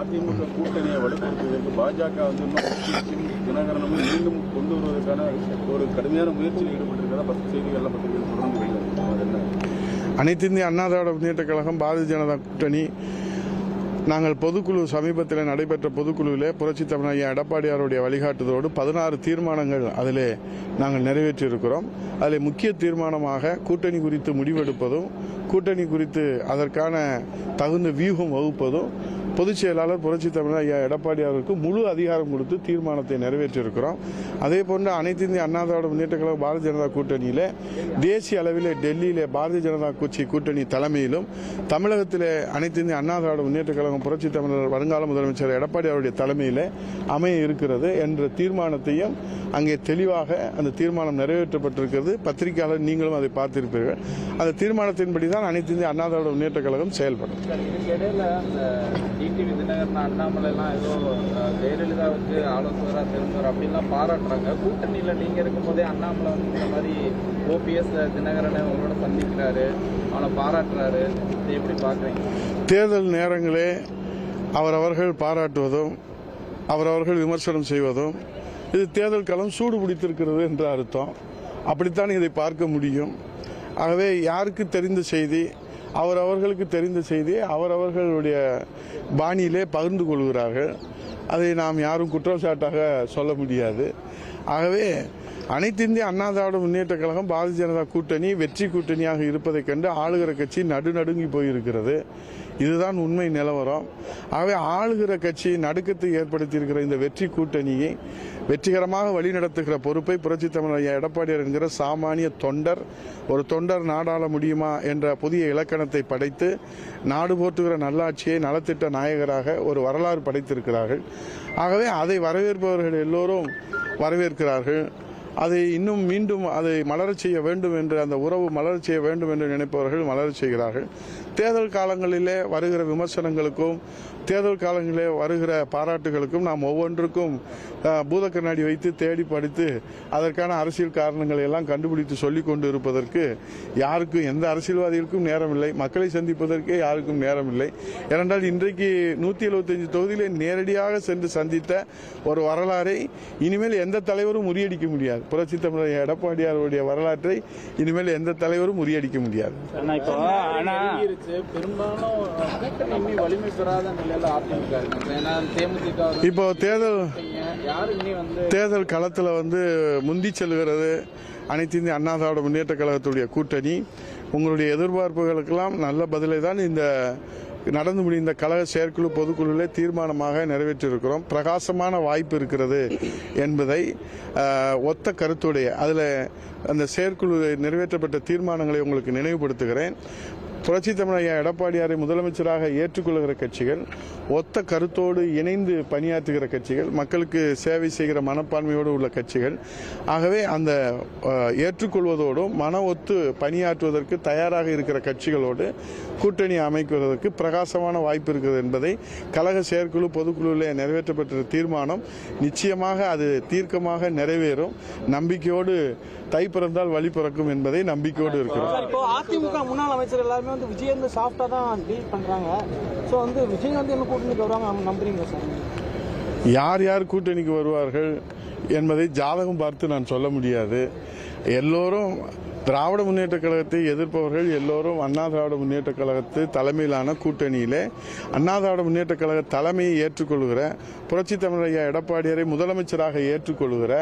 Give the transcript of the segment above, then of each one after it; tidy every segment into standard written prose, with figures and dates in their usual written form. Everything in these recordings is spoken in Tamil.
அதிமுக கூட்டணியை வலுப்படுத்துவதற்கு பாஜக தினகரனும் மீண்டும் கொண்டு வருவதற்கான ஒரு கடுமையான முயற்சியில் ஈடுபட்டிருக்கிறதா பத்து செய்திகள்லாம் பத்திரிகைகள் தொடர்ந்து வெளியிடுறது. அனைத்து இந்திய அண்ணா திராவிட முன்னேற்ற கழகம் பாரதிய ஜனதா கூட்டணி நாங்கள் பொதுக்குழு சமீபத்தில் நடைபெற்ற பொதுக்குழுவிலே புரட்சித் தலைவர் ஐயா எடப்பாடியாருடைய வழிகாட்டுதலோடு 16 தீர்மானங்கள் அதிலே நாங்கள் நிறைவேற்றியிருக்கிறோம். அதில் முக்கிய தீர்மானமாக கூட்டணி குறித்து முடிவெடுப்பதும் கூட்டணி குறித்து அதற்கான தகுந்த வியூகம் வகுப்பதும் பொதுச் செயலாளர் புரட்சித் தலைவர் ஐயா எடப்பாடியாருக்கு முழு அதிகாரம் கொடுத்து தீர்மானத்தை நிறைவேற்றியிருக்கிறோம். அதே போன்று அனைத்து இந்திய அண்ணா திராவிட முன்னேற்ற கழகம் பாரதிய ஜனதா கூட்டணியிலே தேசிய அளவில் டெல்லியிலே பாரதிய ஜனதா கட்சி கூட்டணி தலைமையிலும் தமிழகத்திலே அனைத்து இந்திய அண்ணா திராவிட முன்னேற்ற கழகம் புரட்சித் தலைவர் வருங்கால முதலமைச்சர் எடப்பாடியாருடைய தலைமையிலே அமைய இருக்கிறது என்ற தீர்மானத்தையும் அங்கே தெளிவாக அந்த தீர்மானம் நிறைவேற்றப்பட்டிருக்கிறது. பத்திரிகையாளர் நீங்களும் அதை பார்த்திருப்பீர்கள். அந்த தீர்மானத்தின்படிதான் அனைத்து இந்திய அண்ணா திராவிட முன்னேற்ற கழகம் செயல்படும். டிடிவி தினகரன் அண்ணாமலைலாம் ஏதோ ஜெயலலிதாவுக்கு ஆலோசகராக தெரிஞ்சவர் அப்படின்லாம் பாராட்டுறாங்க. கூட்டணியில் நீங்கள் இருக்கும்போதே அண்ணாமலை வந்து இந்த மாதிரி ஓபிஎஸ் தினகரனை உங்களோட சந்திக்கிறாரு, அவனை பாராட்டுறாரு, இதை எப்படி பார்க்குறீங்க? தேர்தல் நேரங்களே அவரவர்கள் பாராட்டுவதும் அவரவர்கள் விமர்சனம் செய்வதும் இது தேர்தல் களம் சூடு பிடித்திருக்கிறது என்ற அர்த்தம். அப்படித்தான் இதை பார்க்க முடியும். ஆகவே யாருக்கு தெரிந்த செய்தி அவரவர்களுக்கு தெரிந்த செய்தியை அவரவர்களுடைய பாணியிலே பகிர்ந்து கொள்கிறார்கள். அதை நாம் யாரும் குற்றச்சாட்டாக சொல்ல முடியாது. ஆகவே அனைத்து இந்திய அண்ணா திராவிட முன்னேற்ற கழகம் பாரதிய ஜனதா கூட்டணி வெற்றி கூட்டணியாக இருப்பதைக் கண்டு ஆளுகிற கட்சி நடுநடுங்கி போயிருக்கிறது. இதுதான் உண்மை நிலவரம். ஆகவே ஆளுகிற கட்சி நடுக்கத்தை ஏற்படுத்தியிருக்கிற இந்த வெற்றி கூட்டணியை வெற்றிகரமாக வழிநடத்துகிற பொறுப்பை புரட்சித் தலைவர் எடப்பாடியார் என்கிற சாமானிய தொண்டர், ஒரு தொண்டர் நாடாள முடியுமா என்ற புதிய இலக்கணத்தை படைத்து நாடு போற்றுகிற நல்லாட்சியை நலத்திட்ட நாயகராக ஒரு வரலாறு படைத்திருக்கிறார்கள். ஆகவே அதை வரவேற்பவர்கள் எல்லோரும் வரவேற்கிறார்கள். அதை இன்னும் மீண்டும் அதை மலரச் செய்ய வேண்டும் என்று, அந்த உறவு மலரச் செய்ய வேண்டும் என்று நினைப்பவர்கள் மலரச் செய்கிறார்கள். தேர்தல் காலங்களிலே வருகிற விமர்சனங்களுக்கும் தேர்தல் காலங்களிலே வருகிற பாராட்டுகளுக்கும் நாம் ஒவ்வொன்றுக்கும் பூத கண்ணாடி வைத்து தேடி படித்து அதற்கான அரசியல் காரணங்களை எல்லாம் கண்டுபிடித்து சொல்லிக் கொண்டு இருப்பதற்கு யாருக்கும், எந்த அரசியல்வாதிகளுக்கும் நேரமில்லை. மக்களை சந்திப்பதற்கே யாருக்கும் நேரமில்லை. ஏனென்றால் இன்றைக்கு 175 தொகுதியிலே நேரடியாக சென்று சந்தித்த ஒரு வரலாறை இனிமேல் எந்த தலைவரும் முறியடிக்க முடியாது. புரட்சித் தலைவர் எடப்பாடியாருடைய வரலாற்றை இனிமேல் எந்த தலைவரும் முறியடிக்க முடியாது. இப்போ தேர்தல் களத்தில் முந்தி செல்கிறது அனைத்து இந்திய அண்ணா திராவிட முன்னேற்ற கழகத்துடைய கூட்டணி. உங்களுடைய எதிர்பார்ப்புகளுக்கெல்லாம் நல்ல பதிலை தான் இந்த நடந்து முடிந்த கழக செயற்குழு பொதுக்குழுவிலே தீர்மானமாக நிறைவேற்றியிருக்கிறோம். பிரகாசமான வாய்ப்பு இருக்கிறது என்பதை ஒத்த கருத்துடைய அதில் அந்த செயற்குழு நிறைவேற்றப்பட்ட தீர்மானங்களை உங்களுக்கு நினைவுபடுத்துகிறேன். புரட்சித் தலைவர் எடப்பாடியாரை முதலமைச்சராக ஏற்றுக்கொள்கிற கட்சிகள், ஒத்த கருத்தோடு இணைந்து பணியாற்றுகிற கட்சிகள், மக்களுக்கு சேவை செய்கிற மனப்பான்மையோடு உள்ள கட்சிகள். ஆகவே அந்த ஏற்றுக்கொள்வதோடும் மன ஒத்து பணியாற்றுவதற்கு தயாராக இருக்கிற கட்சிகளோடு கூட்டணி அமைக்குவதற்கு பிரகாசமான வாய்ப்பு இருக்கிறது என்பதை கழக செயற்குழு பொதுக்குழுவிலே நிறைவேற்றப்பட்ட தீர்மானம் நிச்சயமாக அது தீர்க்கமாக நிறைவேறும். நம்பிக்கையோடு தை பிறந்தால் வழி பிறக்கும் என்பதை நம்பிக்கையோடு இருக்கிறோம். அதிமுக முன்னாள் அமைச்சர் எல்லாருமே விஜய் சாஃப்டா தான் டீல் பண்றாங்க. சோ விஜய் என்ன கூட்டணிக்கு வருவாங்க நம்புறீங்க சார்? யார் யார் கூட்டணிக்கு வருவார்கள் என்பதை ஜாதகம் பார்த்து நான் சொல்ல முடியாது. எல்லோரும் திராவிட முன்னேற்ற கழகத்தை எதிர்ப்பவர்கள் எல்லோரும் அண்ணா திராவிட முன்னேற்ற கழகத்து தலைமையிலான கூட்டணியிலே அண்ணா திராவிட முன்னேற்ற கழக தலைமையை ஏற்றுக்கொள்கிற, புரட்சித் தலைவர் எடப்பாடியாரை முதலமைச்சராக ஏற்றுக்கொள்கிற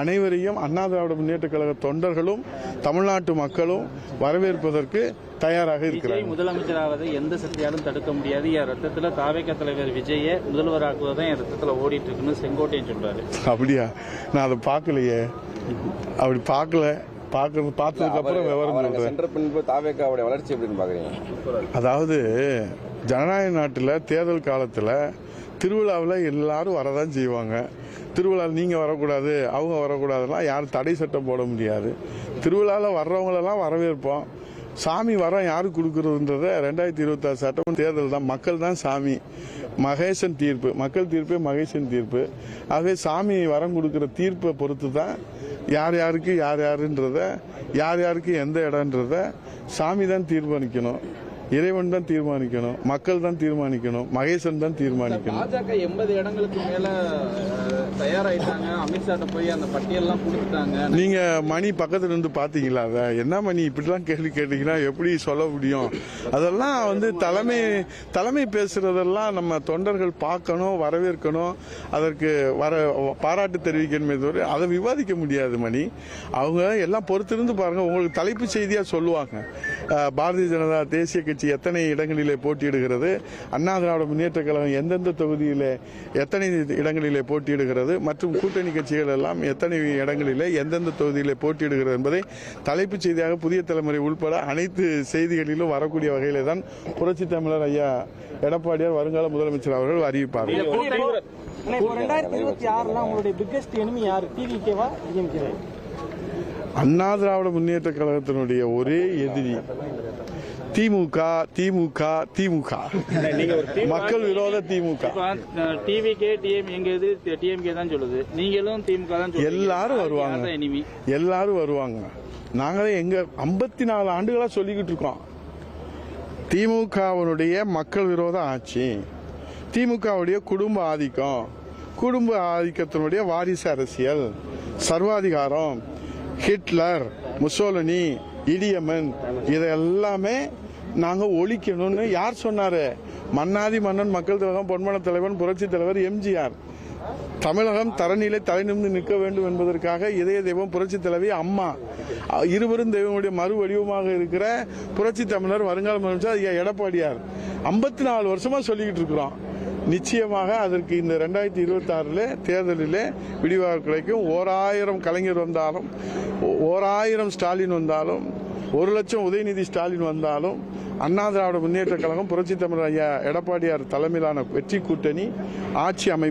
அனைவரையும் அண்ணா திராவிட முன்னேற்ற கழக தொண்டர்களும் தமிழ்நாட்டு மக்களும் வரவேற்பதற்கு தயாராக இருக்கிறார். முதலமைச்சராவதை எந்த சக்தியாலும் தடுக்க முடியாது. என் ரத்தத்துல தாவேக தலைவர் விஜயை முதல்வராக்குவதான் என் ரத்தத்துல ஓடிட்டு இருக்குன்னு செங்கோட்டையன் சொல்றாரு. அப்படியா? நான் அதை பார்க்கலையே. அப்படி பார்க்கல. பார்த்ததுக்கு அப்புறம் விவரம் வளர்ச்சி எப்படின்னு பாக்குறீங்க? அதாவது ஜனநாயக நாட்டில் தேர்தல் காலத்தில் திருவிழாவில் எல்லாரும் வரதான் செய்வாங்க. திருவிழாவில் நீங்கள் வரக்கூடாது அவங்க வரக்கூடாதுன்னா யாரும் தடை சட்டம் போட முடியாது. திருவிழாவில் வர்றவங்களெல்லாம் வரவேற்போம். சாமி வரம் யாருக்கு கொடுக்கறதுன்றத 2026 சட்டம் தேர்தல் தான். மக்கள் தான் சாமி. மகேசன் தீர்ப்பு, மக்கள் தீர்ப்பே மகேசன் தீர்ப்பு. ஆகவே சாமி வரம் கொடுக்கிற தீர்ப்பை பொறுத்து தான் யார் யாருக்கு யார் யாருன்றத, யார் யாருக்கு எந்த இடம்ன்றத சாமி தான் தீர்மானிக்கணும். இறைவன் தான் தீர்மானிக்கணும், மக்கள் தான் தீர்மானிக்கணும், மகேசன் தான் தீர்மானிக்கணும். பாஜக 80 இடங்களுக்கு மேல தயாராயிட்டாங்க. அமித்ஷாட்ட போய் அந்த பட்டியல்லாம் கொடுத்துட்டாங்க. நீங்க மணி பக்கத்துல இருந்து பாத்தீங்களா? அத என்ன மணி இப்படிலாம் கேள்வி கேட்டீங்கன்னா எப்படி சொல்ல முடியும்? அதெல்லாம் வந்து தலைமை பேசுறதெல்லாம் நம்ம தொண்டர்கள் பார்க்கணும், வரவேற்கணும், அதற்கு பாராட்டு தெரிவிக்கணுமே தவிர அதை விவாதிக்க முடியாது. மணி அவங்க எல்லாம் பொறுத்திருந்து பாருங்க. உங்களுக்கு தலைப்பு செய்தியா சொல்லுவாங்க. பாரதிய ஜனதா தேசிய கட்சி எத்தனை இடங்களிலே போட்டியிடுகிறது, அண்ணா திராவிட முன்னேற்ற கழகம் எந்தெந்த தொகுதியிலே எத்தனை இடங்களிலே போட்டியிடுகிறது, மற்றும் கூட்டணி கட்சிகள் எல்லாம் எத்தனை இடங்களிலே எந்தெந்த தொகுதியிலே போட்டியிடுகிறது என்பதை தலைப்புச் செய்தியாக புதிய தலைமுறை உள்பட அனைத்து செய்திகளிலும் வரக்கூடிய வகையிலே தான் புரட்சி தமிழர் ஐயா எடப்பாடியார் வருங்கால முதலமைச்சர் அவர்கள் அறிவிப்பார்கள். 2026 உங்களுடைய பிக்கெஸ்ட் எனிமி யாரு? டிவிகேவா டிஎம்கேவா? அண்ணா திராவிட முன்னேற்ற கழகத்தினுடைய ஒரே எதிரி திமுக. மக்கள் விரோத திமுக. டிவிகே எங்க எது டிஎம்கே தான் சொல்லுது, நீங்களும் திமுக தான் சொல்லுங்க. எல்லாரும் வருவாங்க. நாங்களே எங்க 54 ஆண்டுகளா சொல்லிக்கிட்டு இருக்கோம். திமுகவினுடைய மக்கள் விரோத ஆட்சி, திமுகவுடைய குடும்ப ஆதிக்கத்தினுடைய வாரிசு அரசியல், சர்வாதிகாரம், ஹிட்லர், முசோலினி, இடியமன், இதெல்லாமே நாங்க ஒழிக்கணும்னு யார் சொன்னாரு? மன்னாதி மன்னன், மக்கள் தலைவன், பொன்மன தலைவன், புரட்சி தலைவர் எம்ஜிஆர். தமிழகம் தரநிலை தலை நிமிர்ந்து நிற்க வேண்டும் என்பதற்காக இதய தெய்வம் புரட்சி தலைவி அம்மா, இருவரும் தெய்வங்களுடைய மறு வடிவமாக இருக்கிற புரட்சி தமிழர் வருங்கால முதலமைச்சர் ஐயா எடப்பாடியார். 54 வருஷமா சொல்லிக்கிட்டு இருக்கிறோம். நிச்சயமாக அதற்கு இந்த 2026 தேர்தலிலே விடிவாக கிடைக்கும். 1000 கலைஞர் வந்தாலும், 1000 ஸ்டாலின் வந்தாலும், 1,00,000 உதயநிதி ஸ்டாலின் வந்தாலும், அண்ணா திராவிட முன்னேற்ற கழகம் புரட்சி தமிழர் ஐயா எடப்பாடியார் தலைமையிலான வெற்றி கூட்டணி ஆட்சி அமைப்பு